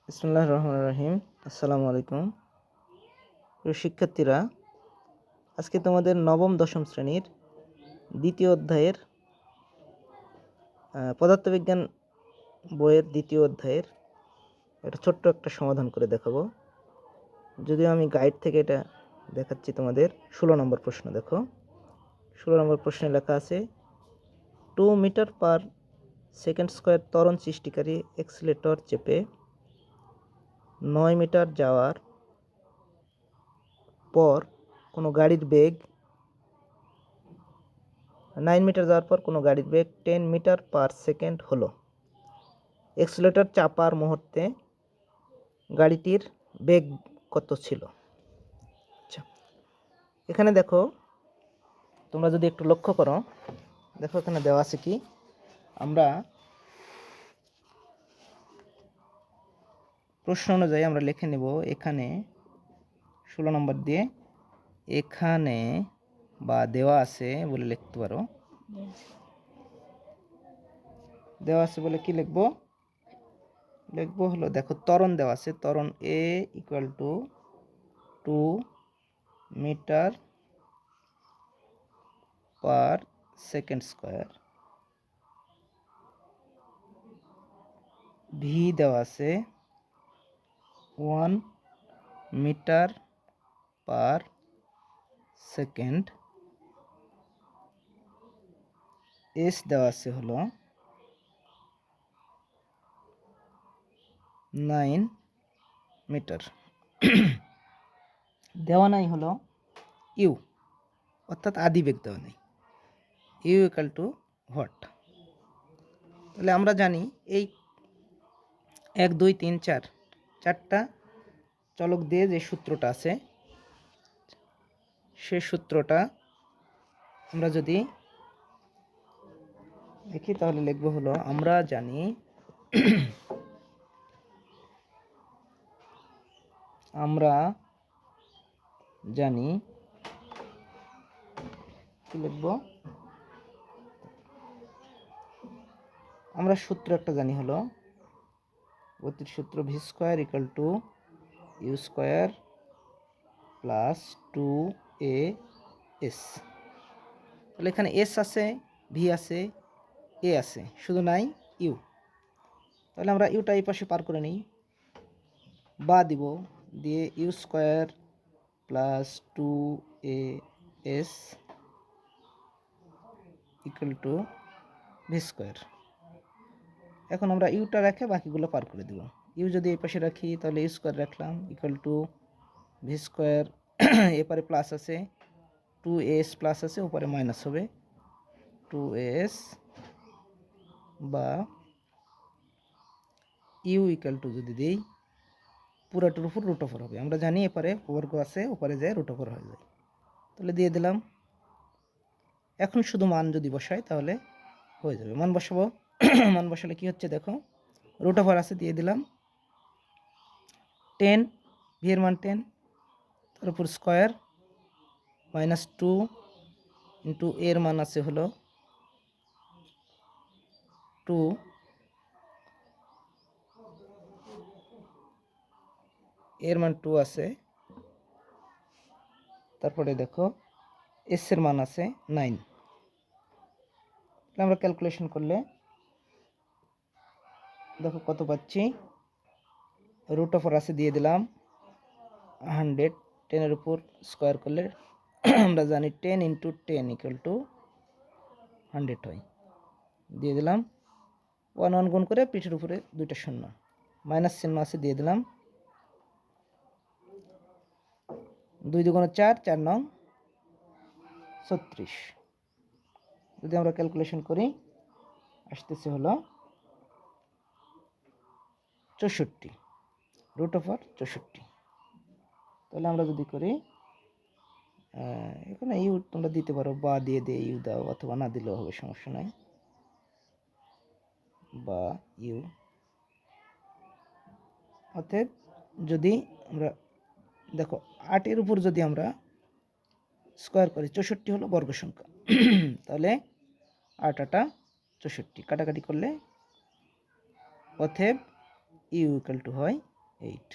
বিসমিল্লাহির রহমানির রহিম। আসসালামু আলাইকুম। প্রিয় শিক্ষার্থীরা, আজকে তোমাদের নবম দশম শ্রেণীর দ্বিতীয় অধ্যায়ের পদার্থবিজ্ঞান বইয়ের দ্বিতীয় অধ্যায়ের একটা ছোট্ট একটা সমাধান করে দেখাবো। যদিও আমি গাইড থেকে এটা দেখাচ্ছি তোমাদের। 16 নম্বর প্রশ্ন দেখো। 16 নম্বর প্রশ্নে লেখা আছে 2 মিটার পার সেকেন্ড স্কোয়ার ত্বরণ সৃষ্টিকারী এক্সিলেটর চেপে 9 মিটার যাওয়ার পর কোনো গাড়ির বেগ 9 মিটার যাওয়ার পর কোনো গাড়ির বেগ 10 মিটার পার সেকেন্ড হলো। এক্সিলারেটর চাপার মুহূর্তে গাড়িটির বেগ কত ছিল? আচ্ছা, এখানে দেখো, তোমরা যদি একটু লক্ষ্য করো, দেখো এখানে দেওয়া আছে কি, আমরা প্রশ্ন অনুযায়ী আমরা লিখে নেব। এখানে 16 নম্বর দিয়ে এখানে বা দেওয়া আছে বলে লিখতে পারো। দেওয়া আছে বলে কি লিখবো? লিখবো হলো, দেখো ত্বরণ দেওয়া আছে, ত্বরণ a equal to 2 metre per second square, V দেওয়া আছে 1 মিটার পার সেকেন্ড, এস দেওয়া আছে হলো 9 মিটার। দেওয়া নাই হলো ইউ, অর্থাৎ আদিবেগ দেওয়া নেই। U equal to what? তাহলে আমরা জানি এই 1 2 3 4 চারটা চলক দিয়ে যে সূত্রটা আছে, সে সূত্রটা আমরা যদি দেখি তাহলে লিখবো হলো, আমরা জানি কি লিখবো, আমরা সূত্র একটা জানি হলো গতির সূত্র V square equal to U square plus 2a S. তাহলে এখানে এস আছে, ভি আছে, এ আছে, শুধু নাই ইউ। তাহলে আমরা ইউটা এই পাশে পার করে নিই, বা দিব, দিয়ে U square plus 2a S equal to V square. এখন আমরা ইউটা রেখে বাকিগুলো পার করে দেব। ইউ যদি এই পাশে রাখি তাহলে ইউ স্কোয়ার রাখলাম ইকুয়াল টু ভি স্কোয়ার, এপারে প্লাস আছে, 2as প্লাস আছে, ওপারে মাইনাস হবে 2as, বা ইউ ইকুয়াল টু যদি দিই পুরাটার উপর রুট ওভার হবে। আমরা জানি এপারে বর্গ আছে, ওপারে যায় রুট ওভার হয়ে যায়। তাহলে দিয়ে দিলাম। এখন শুধু মান যদি বসাই তাহলে হয়ে যাবে। মান বসাবো। মান বসালে কি হচ্ছে দেখো, রুট ওভার আছে, দিয়ে দিলাম 10, ভি এর মান 10, তার উপর স্কোয়ার মাইনাস 2 ইন্টু এর মান আছে হলো 2, এর মান 2 আছে, তারপরে দেখো এস এর মান আছে 9। আমরা ক্যালকুলেশন করলে দেখো কত পাচ্ছি, রুট ওভার আছে, দিয়ে দিলাম 100, 10 এর উপর স্কোয়ার করলে আমরা জানি 10 ইন্টু 10 ইকুয়াল টু 100 হয়। দিয়ে দিলাম 1 1 গুণ করে পিঠের উপরে দুইটা শূন্য, মাইনাস চিহ্ন আছে, দিয়ে দিলাম 2 2 4, 4 9 36। যদি আমরা ক্যালকুলেশন করি আসতেছে হলো 64, রুট ওভার 64। তাহলে আমরা যদি করি, এখানে ইউ তোমরা দিতে পারো, বা দিয়ে ইউ দাও, অথবা না দিলেও হবে, সমস্যা নাই, বা ইউ। অতএব যদি আমরা দেখো 8 এর উপর যদি আমরা স্কোয়ার করি, 64 হলো বর্গ সংখ্যা, তাহলে 8 8 64, কাটাকাটি করলে অতএব ইউ ইকুয়াল টু হয় 8।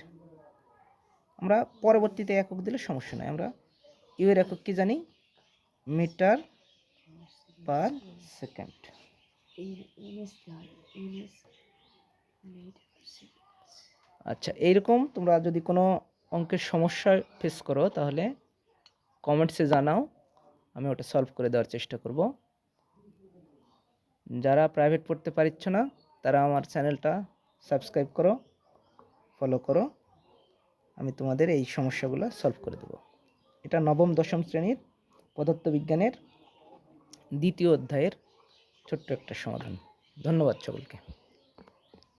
আমরা পরবর্তীতে একক দিলে সমস্যা নয়, আমরা ইউ এর একক কি জানি, মিটার পার সেকেন্ড। আচ্ছা, এইরকম তোমরা যদি কোনো অঙ্কের সমস্যা ফেস করো তাহলে কমেন্টসে জানাও, আমি ওটা সলভ করে দেওয়ার চেষ্টা করব। যারা প্রাইভেট পড়তে পারছ না তারা আমার চ্যানেলটা সাবস্ক্রাইব করো, ফলো করো, আমি তোমাদের এই সমস্যাগুলো সলভ করে দেব। এটা নবম দশম শ্রেণীর পদার্থবিজ্ঞানের দ্বিতীয় অধ্যায়ের ছোট্ট একটা সমাধান। ধন্যবাদ সকলকে।